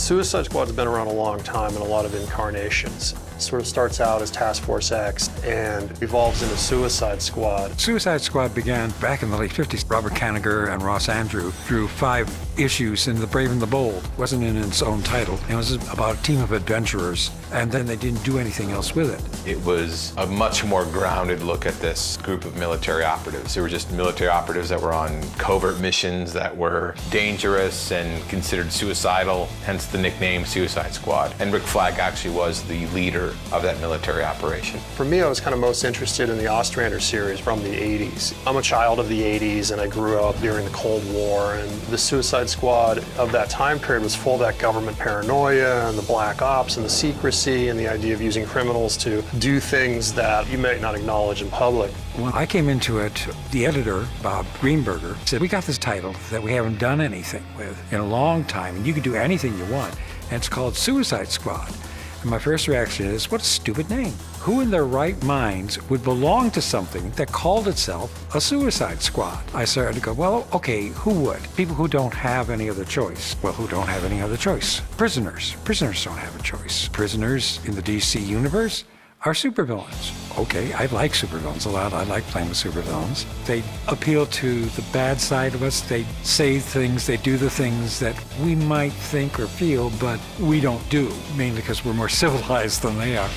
Suicide Squad's been around a long time in a lot of incarnations. It sort of starts out as Task Force X and evolves into Suicide Squad. Suicide Squad began back in the late 50s. Robert Kanigher and Ross Andru drew 5 issues in The Brave and the Bold. It wasn't in its own title. It was about a team of adventurers, and then they didn't do anything else with it. It was a much more grounded look at this group of military operatives. They were just military operatives that were on covert missions that were dangerous and considered suicidal, hence the nickname Suicide Squad. And Rick Flag actually was the leader of that military operation. For me, I was kind of most interested in the Ostrander series from the 80s. I'm a child of the 80s, and I grew up during the Cold War, and the Suicide Squad of that time period was full of that government paranoia and the black ops and the secrecy and the idea of using criminals to do things that you might not acknowledge in public. When I came into it, the editor, Bob Greenberger, said, "We got this title that we haven't done anything with in a long time, and you can do anything you want, and it's called Suicide Squad." And my first reaction is, what a stupid name. Who in their right minds would belong to something that called itself a Suicide Squad? I started to go, well, okay, who would? People who don't have any other choice. Well, who don't have any other choice? Prisoners. Prisoners don't have a choice. Prisoners in the DC universe are supervillains. Okay, I like supervillains a lot. I like playing with supervillains. They appeal to the bad side of us. They say things, they do the things that we might think or feel, but we don't do, mainly because we're more civilized than they are.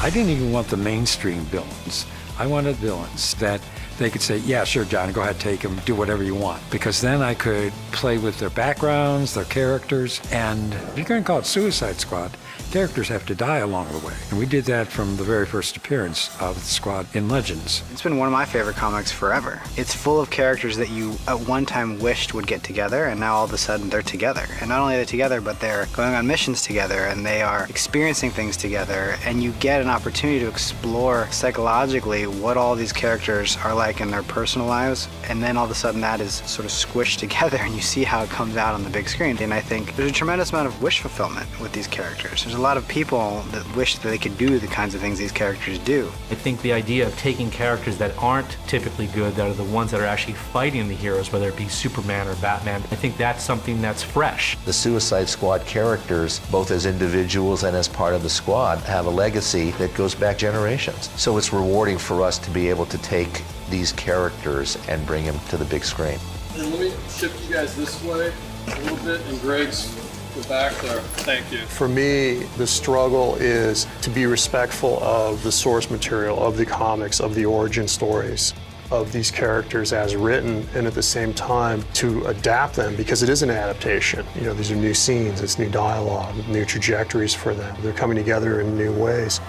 I didn't even want the mainstream villains. I wanted villains that they could say, yeah, sure, John, go ahead, take them, do whatever you want. Because then I could play with their backgrounds, their characters, and if you're going to call it Suicide Squad, characters have to die along the way. And we did that from the very first appearance of the squad in Legends. It's been one of my favorite comics forever. It's full of characters that you at one time wished would get together, and now all of a sudden they're together. And not only are they together, but they're going on missions together, and they are experiencing things together, and you get an opportunity to explore psychologically what all these characters are like in their personal lives, and then all of a sudden that is sort of squished together, and you see how it comes out on the big screen. And I think there's a tremendous amount of wish fulfillment with these characters. There's a lot of people that wish that they could do the kinds of things these characters do. I think the idea of taking characters that aren't typically good, that are the ones that are actually fighting the heroes, whether it be Superman or Batman, I think that's something that's fresh. The Suicide Squad characters, both as individuals and as part of the squad, have a legacy that goes back generations. So it's rewarding for us to be able to take these characters and bring them to the big screen. And let me shift you guys this way a little bit, and Greg's the back there. Thank you. For me, the struggle is to be respectful of the source material, of the comics, of the origin stories of these characters as written, and at the same time to adapt them, because it is an adaptation. You know, these are new scenes, it's new dialogue, new trajectories for them. They're coming together in new ways.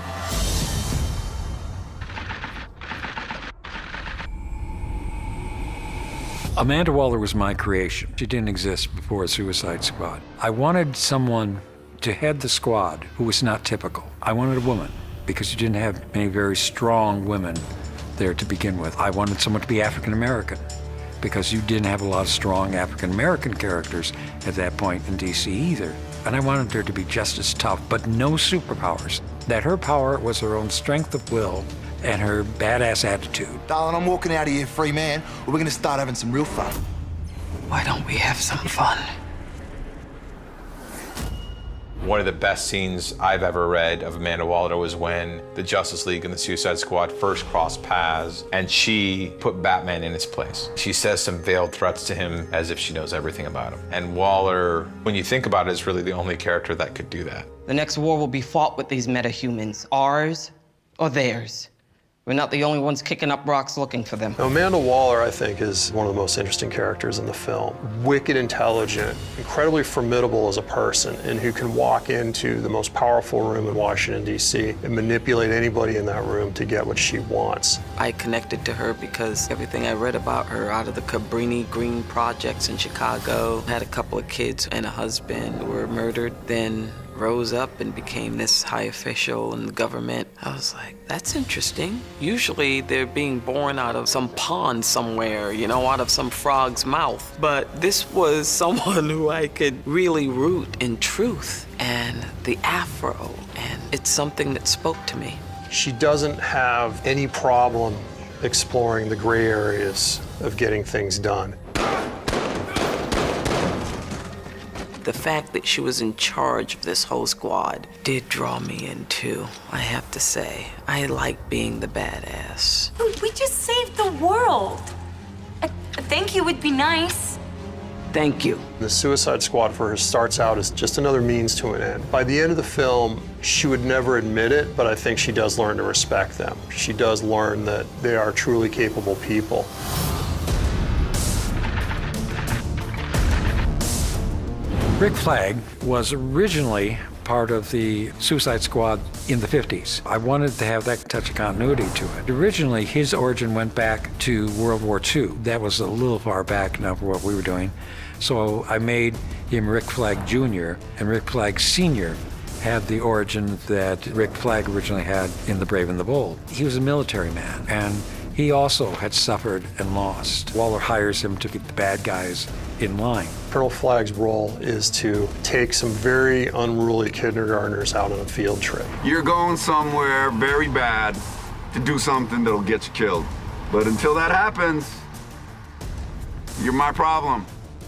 Amanda Waller was my creation. She didn't exist before Suicide Squad. I wanted someone to head the squad who was not typical. I wanted a woman, because you didn't have many very strong women there to begin with. I wanted someone to be African American, because you didn't have a lot of strong African American characters at that point in DC either. And I wanted her to be just as tough, but no superpowers. That her power was her own strength of will and her badass attitude. Darling, I'm walking out of here free man, or we're gonna start having some real fun. Why don't we have some fun? One of the best scenes I've ever read of Amanda Waller was when the Justice League and the Suicide Squad first crossed paths, and she put Batman in his place. She says some veiled threats to him as if she knows everything about him. And Waller, when you think about it, is really the only character that could do that. The next war will be fought with these metahumans, ours or theirs. We're not the only ones kicking up rocks looking for them. Now, Amanda Waller, I think, is one of the most interesting characters in the film. Wicked intelligent, incredibly formidable as a person, and who can walk into the most powerful room in Washington, D.C. and manipulate anybody in that room to get what she wants. I connected to her because everything I read about her out of the Cabrini Green projects in Chicago, had a couple of kids and a husband who were murdered, then rose up and became this high official in the government. I was like, that's interesting. Usually they're being born out of some pond somewhere, you know, out of some frog's mouth. But this was someone who I could really root in truth and the afro, and it's something that spoke to me. She doesn't have any problem exploring the gray areas of getting things done. The fact that she was in charge of this whole squad did draw me in too, I have to say. I like being the badass. We just saved the world. A thank you would be nice. Thank you. The Suicide Squad for her starts out as just another means to an end. By the end of the film, she would never admit it, but I think she does learn to respect them. She does learn that they are truly capable people. Rick Flag was originally part of the Suicide Squad in the 50s. I wanted to have that touch of continuity to it. Originally, his origin went back to World War II. That was a little far back now for what we were doing. So I made him Rick Flag Jr., and Rick Flag Sr. had the origin that Rick Flag originally had in The Brave and the Bold. He was a military man, and he also had suffered and lost. Waller hires him to get the bad guys in line. Colonel Flag's role is to take some very unruly kindergartners out on a field trip. You're going somewhere very bad to do something that'll get you killed. But until that happens, you're my problem.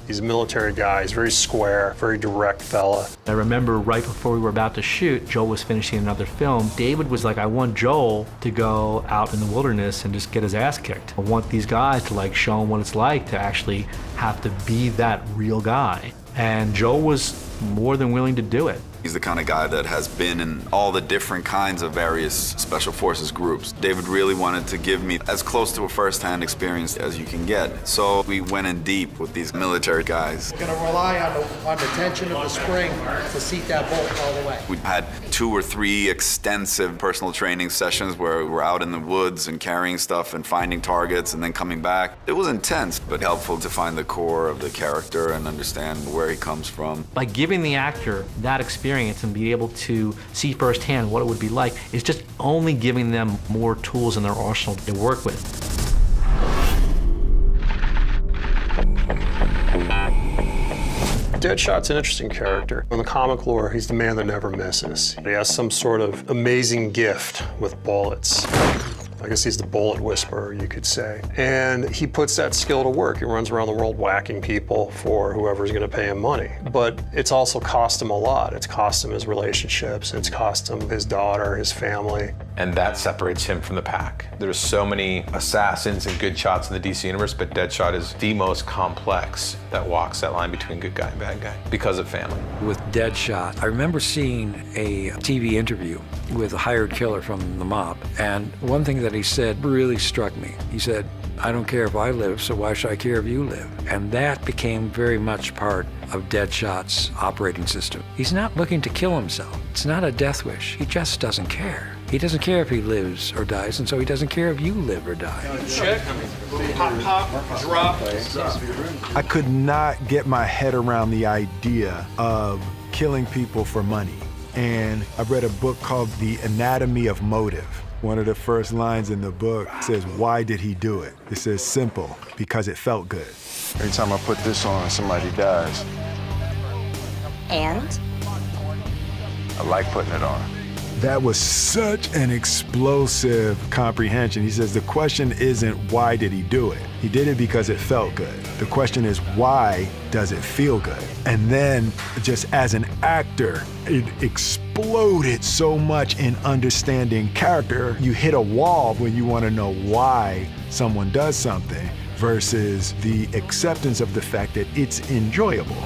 He's a military guy. He's very square, very direct fella. I remember right before we were about to shoot, Joel was finishing another film. David was like, I want Joel to go out in the wilderness and just get his ass kicked. I want these guys to like show him what it's like to actually have to be that real guy. And Joel was more than willing to do it. He's the kind of guy that has been in all the different kinds of various special forces groups. David really wanted to give me as close to a first-hand experience as you can get. So we went in deep with these military guys. We're gonna rely on the tension of the spring to seat that bolt all the way. We had 2 or 3 extensive personal training sessions where we were out in the woods and carrying stuff and finding targets and then coming back. It was intense, but helpful to find the core of the character and understand where he comes from. By giving the actor that experience and be able to see firsthand what it would be like is just only giving them more tools in their arsenal to work with. Deadshot's an interesting character. In the comic lore, he's the man that never misses. He has some sort of amazing gift with bullets. I guess he's the bullet whisperer, you could say. And he puts that skill to work. He runs around the world whacking people for whoever's gonna pay him money. But it's also cost him a lot. It's cost him his relationships, it's cost him his daughter, his family. And that separates him from the pack. There's so many assassins and good shots in the DC universe, but Deadshot is the most complex that walks that line between good guy and bad guy because of family. With Deadshot, I remember seeing a TV interview with a hired killer from the mob, and one thing that he said really struck me. He said, I don't care if I live, so why should I care if you live? And that became very much part of Deadshot's operating system. He's not looking to kill himself. It's not a death wish. He just doesn't care. He doesn't care if he lives or dies, and so he doesn't care if you live or die. Check, pop, pop, drop. I could not get my head around the idea of killing people for money. And I read a book called The Anatomy of Motive. One of the first lines in the book says, why did he do it? It says, simple, because it felt good. Every time I put this on, somebody dies. And? I like putting it on. That was such an explosive comprehension. He says the question isn't why did he do it? He did it because it felt good. The question is why does it feel good? And then just as an actor, it exploded so much in understanding character. You hit a wall when you want to know why someone does something versus the acceptance of the fact that it's enjoyable.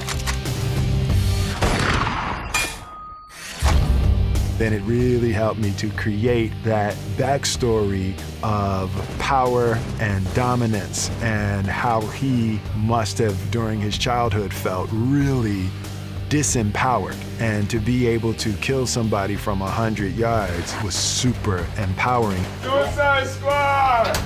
Then it really helped me to create that backstory of power and dominance and how he must have, during his childhood, felt really disempowered. And to be able to kill somebody from 100 yards was super empowering. Suicide Squad!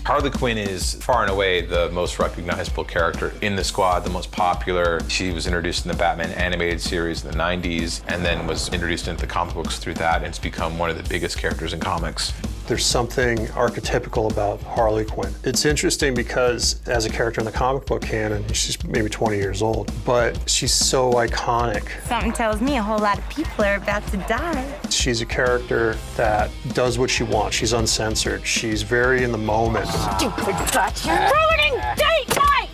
Harley Quinn is far and away the most recognizable character in the squad, the most popular. She was introduced in the Batman animated series in the 90s and then was introduced into the comic books through that, and it's become one of the biggest characters in comics. There's something archetypical about Harley Quinn. It's interesting because as a character in the comic book canon, she's maybe 20 years old, but she's so iconic. Something tells me a whole lot of people are about to die. She's a character that does what she wants. She's uncensored. She's very in the moment. Stupid butt, you're ruining date night!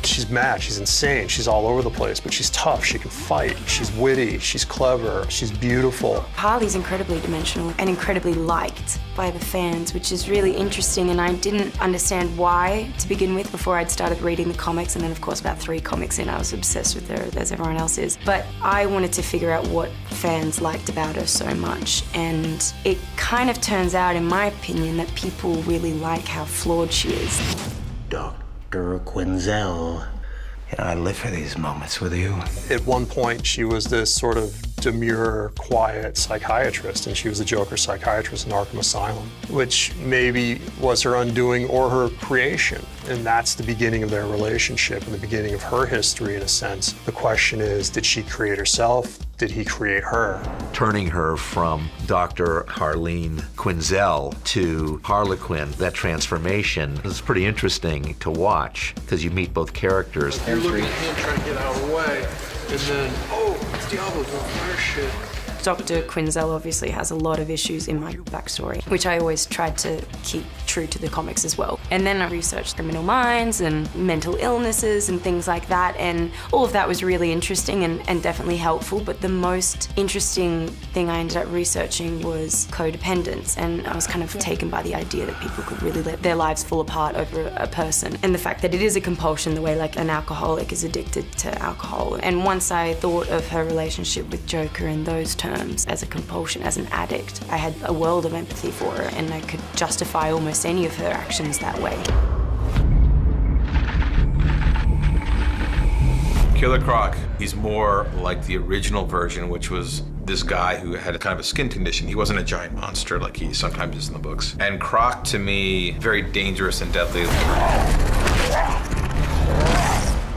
She's mad, she's insane, she's all over the place, but she's tough, she can fight, she's witty, she's clever, she's beautiful. Harley's incredibly dimensional and incredibly liked by the fans, which is really interesting, and I didn't understand why to begin with before I'd started reading the comics, and then of course about 3 comics in, I was obsessed with her as everyone else is. But I wanted to figure out what fans liked about her so much, and it kind of turns out, in my opinion, that people really like how flawed she is. Dr. Quinzel. You know, I live for these moments with you. At one point, she was this sort of demure, quiet psychiatrist, and she was the Joker psychiatrist in Arkham Asylum, which maybe was her undoing or her creation. And that's the beginning of their relationship and the beginning of her history, in a sense. The question is, did she create herself? Did he create her? Turning her from Dr. Harleen Quinzel to Harlequin, that transformation is pretty interesting to watch because you meet both characters. You're looking at him trying to get out of the way, and then, oh, it's Diablo doing fire shit. Dr. Quinzel obviously has a lot of issues in my backstory, which I always tried to keep true to the comics as well. And then I researched criminal minds and mental illnesses and things like that, and all of that was really interesting and definitely helpful, but the most interesting thing I ended up researching was codependence, and I was kind of taken by the idea that people could really let their lives fall apart over a person, and the fact that it is a compulsion the way like an alcoholic is addicted to alcohol. And once I thought of her relationship with Joker in those terms, as a compulsion, as an addict, I had a world of empathy for her, and I could justify almost any of her actions that way. Killer Croc, he's more like the original version, which was this guy who had a kind of a skin condition. He wasn't a giant monster like he sometimes is in the books. And Croc, to me, very dangerous and deadly.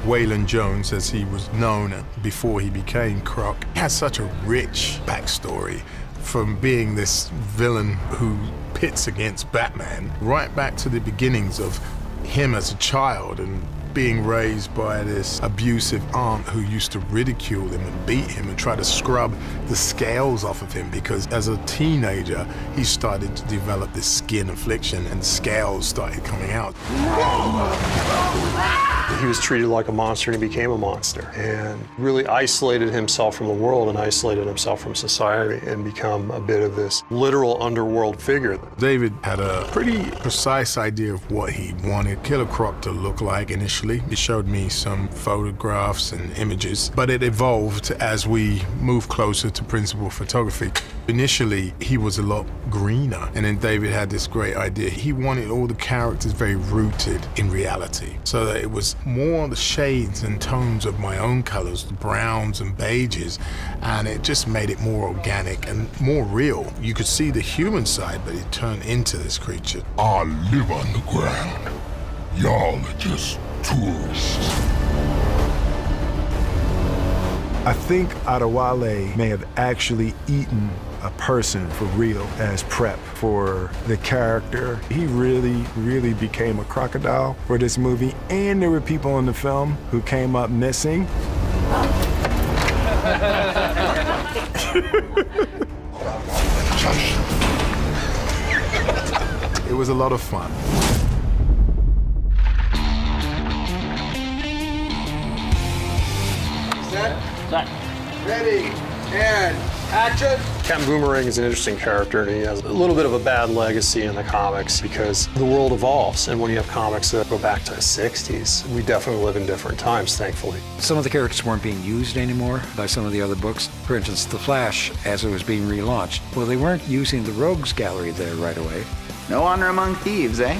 Waylon Jones, as he was known before he became Croc, has such a rich backstory, from being this villain who pits against Batman, right back to the beginnings of him as a child and being raised by this abusive aunt who used to ridicule him and beat him and try to scrub the scales off of him, because as a teenager he started to develop this skin affliction and scales started coming out. He was treated like a monster and he became a monster, and really isolated himself from the world and isolated himself from society and become a bit of this literal underworld figure. David had a pretty precise idea of what he wanted Killer Croc to look like initially. He showed me some photographs and images, but it evolved as we moved closer to principal photography. Initially, he was a lot greener, and then David had this great idea. He wanted all the characters very rooted in reality, so that it was more the shades and tones of my own colors, the browns and beiges, and it just made it more organic and more real. You could see the human side, but it turned into this creature. I live underground. Y'all are just tourists. I think Adewale may have actually eaten a person for real as prep for the character. He really became a crocodile for this movie, and there were people in the film who came up missing. It was a lot of fun. Set. Ready. And action. Captain Boomerang is an interesting character, and he has a little bit of a bad legacy in the comics because the world evolves, and when you have comics that go back to the 60s, we definitely live in different times, thankfully. Some of the characters weren't being used anymore by some of the other books. For instance, The Flash, as it was being relaunched. Well, they weren't using the Rogues Gallery there right away. No honor among thieves, eh?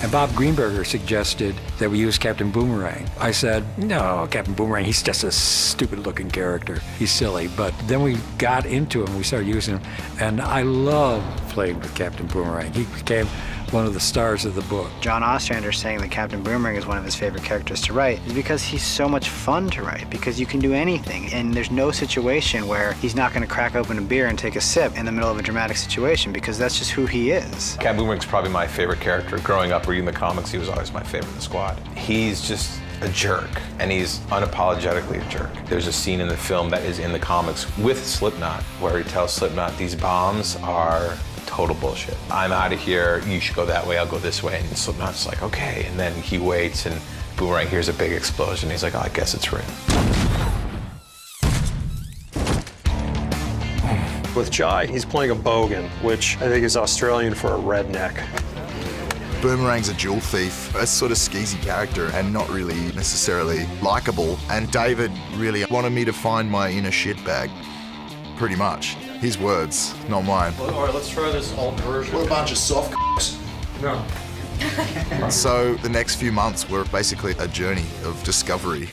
And Bob Greenberger suggested that we use Captain Boomerang. I said, no, Captain Boomerang, he's just a stupid-looking character. He's silly. But then we got into him, we started using him, and I love playing with Captain Boomerang. He became one of the stars of the book. John Ostrander saying that Captain Boomerang is one of his favorite characters to write is because he's so much fun to write, because you can do anything, and there's no situation where he's not going to crack open a beer and take a sip in the middle of a dramatic situation, because that's just who he is. Captain Boomerang's probably my favorite character. Growing up reading the comics, he was always my favorite in the squad. He's just a jerk, and he's unapologetically a jerk. There's a scene in the film that is in the comics with Slipknot where he tells Slipknot these bombs are total bullshit. I'm out of here, you should go that way, I'll go this way. And Slipknot's like, okay. And then he waits and Boomerang hears a big explosion. He's like, oh, I guess it's real. With Jai, he's playing a bogan, which I think is Australian for a redneck. Boomerang's a jewel thief, a sort of skeezy character and not really necessarily likable. And David really wanted me to find my inner shitbag, pretty much. His words, not mine. Well, all right, let's try this alt version. What a bunch of soft c***s. No. So the next few months were basically a journey of discovery.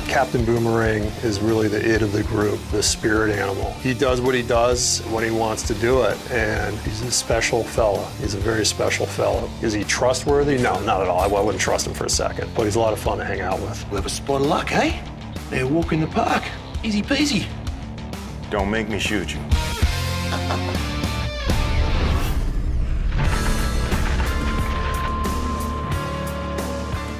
Captain Boomerang is really the it of the group, the spirit animal. He does what he does when he wants to do it, and he's a special fella. He's a very special fella. Is he trustworthy? No, not at all. I wouldn't trust him for a second, but he's a lot of fun to hang out with. We have a spot of luck, eh? They're walking the park. Easy peasy. Don't make me shoot you.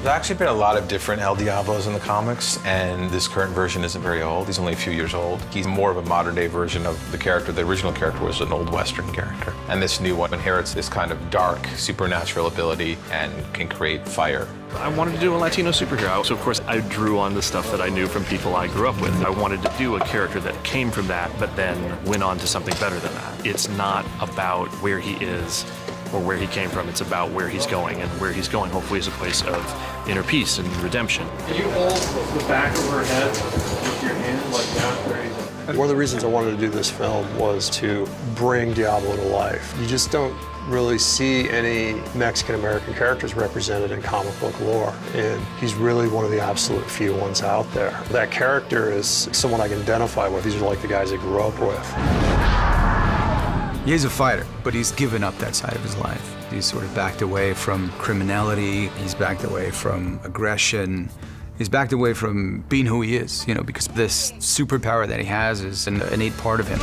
There's actually been a lot of different El Diablos in the comics, and this current version isn't very old. He's only a few years old. He's more of a modern-day version of the character. The original character was an old Western character. And this new one inherits this kind of dark, supernatural ability and can create fire. I wanted to do a Latino superhero, so of course I drew on the stuff that I knew from people I grew up with. I wanted to do a character that came from that, but then went on to something better than that. It's not about where he is or where he came from, it's about where he's going, and where he's going hopefully is a place of inner peace and redemption. Can you hold the back of her head with your hand like that? One of the reasons I wanted to do this film was to bring Diablo to life. You just don't really see any Mexican-American characters represented in comic book lore, and he's really one of the absolute few ones out there. That character is someone I can identify with. These are like the guys I grew up with. He's a fighter, but he's given up that side of his life. He's sort of backed away from criminality. He's backed away from aggression. He's backed away from being who he is, you know, because this superpower that he has is an innate part of him.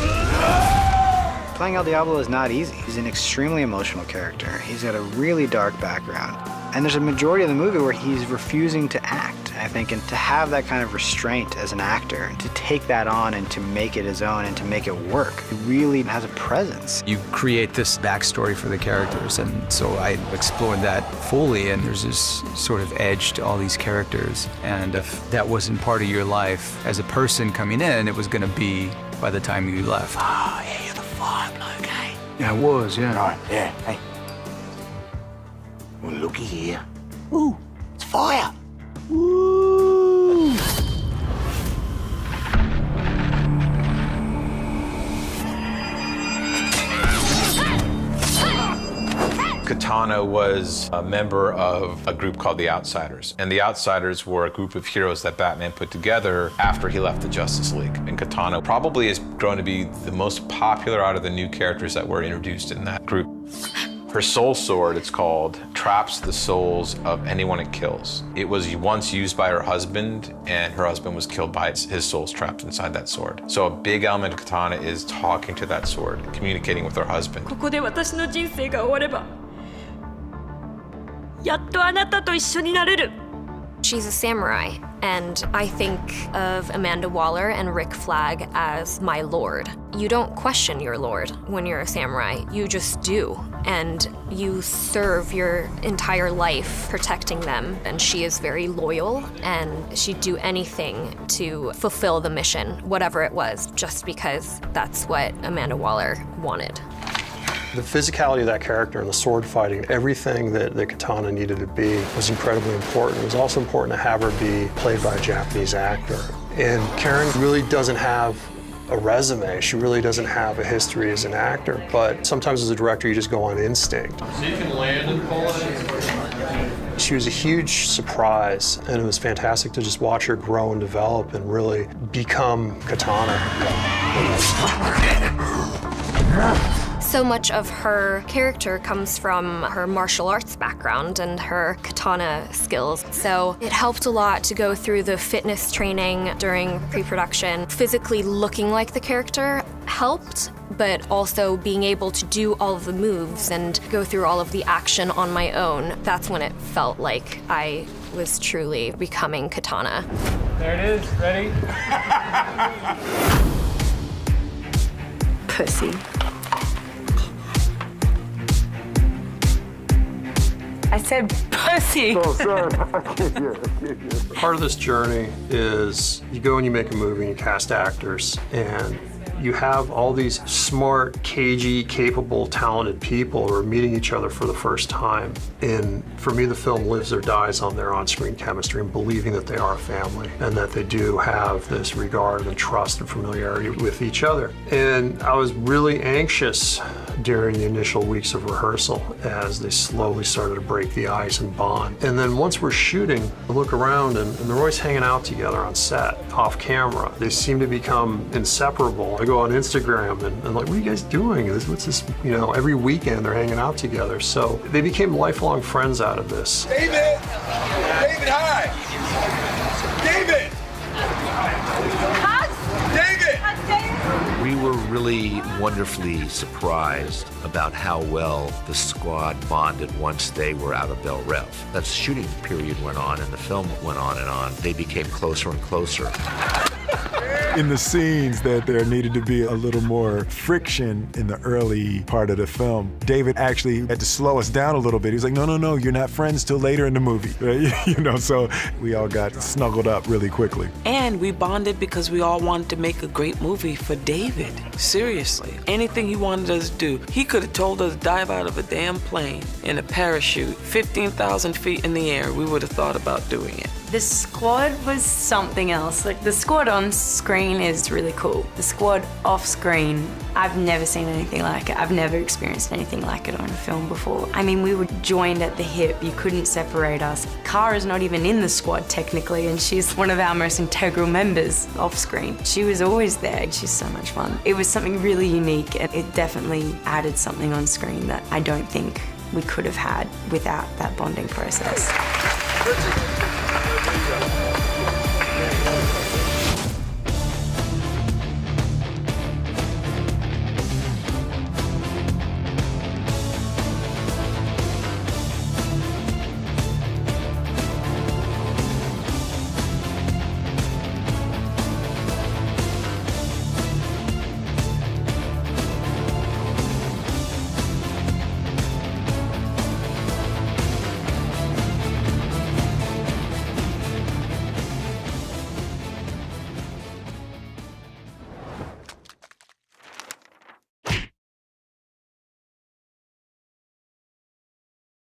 Playing El Diablo is not easy. He's an extremely emotional character. He's got a really dark background. And there's a majority of the movie where he's refusing to act, I think, and to have that kind of restraint as an actor, to take that on and to make it his own and to make it work, he really has a presence. You create this backstory for the characters, and so I explored that fully, and there's this sort of edge to all these characters. And if that wasn't part of your life as a person coming in, it was going to be by the time you left. Oh, yeah, you're the fire bloke, eh? Yeah, it was, yeah. Right, yeah, hey. Well, looky here. Ooh, it's fire. Woo! Katana was a member of a group called the Outsiders. And the Outsiders were a group of heroes that Batman put together after he left the Justice League. And Katana probably is going to be the most popular out of the new characters that were introduced in that group. Her soul sword, it's called, traps the souls of anyone it kills. It was once used by her husband, and her husband was killed by his soul's trapped inside that sword. So a big element of Katana is talking to that sword, communicating with her husband. ここで私の人生が終われば、やっとあなたと一緒になれる。 She's a samurai, and I think of Amanda Waller and Rick Flag as my lord. You don't question your lord when you're a samurai, you just do. And you serve your entire life protecting them. And she is very loyal, and she'd do anything to fulfill the mission, whatever it was, just because that's what Amanda Waller wanted. The physicality of that character and the sword fighting, everything that Katana needed to be was incredibly important. It was also important to have her be played by a Japanese actor. And Karen really doesn't have a resume. She really doesn't have a history as an actor. But sometimes as a director, you just go on instinct. So you can land and pull it. She was a huge surprise, and it was fantastic to just watch her grow and develop and really become Katana. So much of her character comes from her martial arts background and her katana skills. So it helped a lot to go through the fitness training during pre-production. Physically looking like the character helped, but also being able to do all of the moves and go through all of the action on my own. That's when it felt like I was truly becoming Katana. There it is, ready? Pussy. I said pussy. Oh, sorry. Part of this journey is you go and you make a movie and you cast actors, and you have all these smart, cagey, capable, talented people who are meeting each other for the first time. And for me, the film lives or dies on their on-screen chemistry and believing that they are a family and that they do have this regard and trust and familiarity with each other. And I was really anxious during the initial weeks of rehearsal as they slowly started to break the ice and bond. And then once we're shooting, I look around and they're always hanging out together on set, off camera. They seem to become inseparable. I go on Instagram and like, what are you guys doing? What's this? You know, every weekend they're hanging out together. So they became lifelong friends out of this. David! David, hi! David! We were really wonderfully surprised about how well the squad bonded once they were out of Bel Rev. That shooting period went on and the film went on and on. They became closer and closer. In the scenes that there needed to be a little more friction in the early part of the film, David actually had to slow us down a little bit. He was like, no, you're not friends till later in the movie. You know, so we all got snuggled up really quickly. And we bonded because we all wanted to make a great movie for David. Seriously, anything he wanted us to do. He could have told us to dive out of a damn plane in a parachute, 15,000 feet in the air. We would have thought about doing it. The squad was something else. Like, the squad on screen is really cool. The squad off screen, I've never seen anything like it. I've never experienced anything like it on a film before. I mean, we were joined at the hip. You couldn't separate us. Kara's not even in the squad technically, and she's one of our most integral members off screen. She was always there. She's so much fun. It was something really unique, and it definitely added something on screen that I don't think we could have had without that bonding process.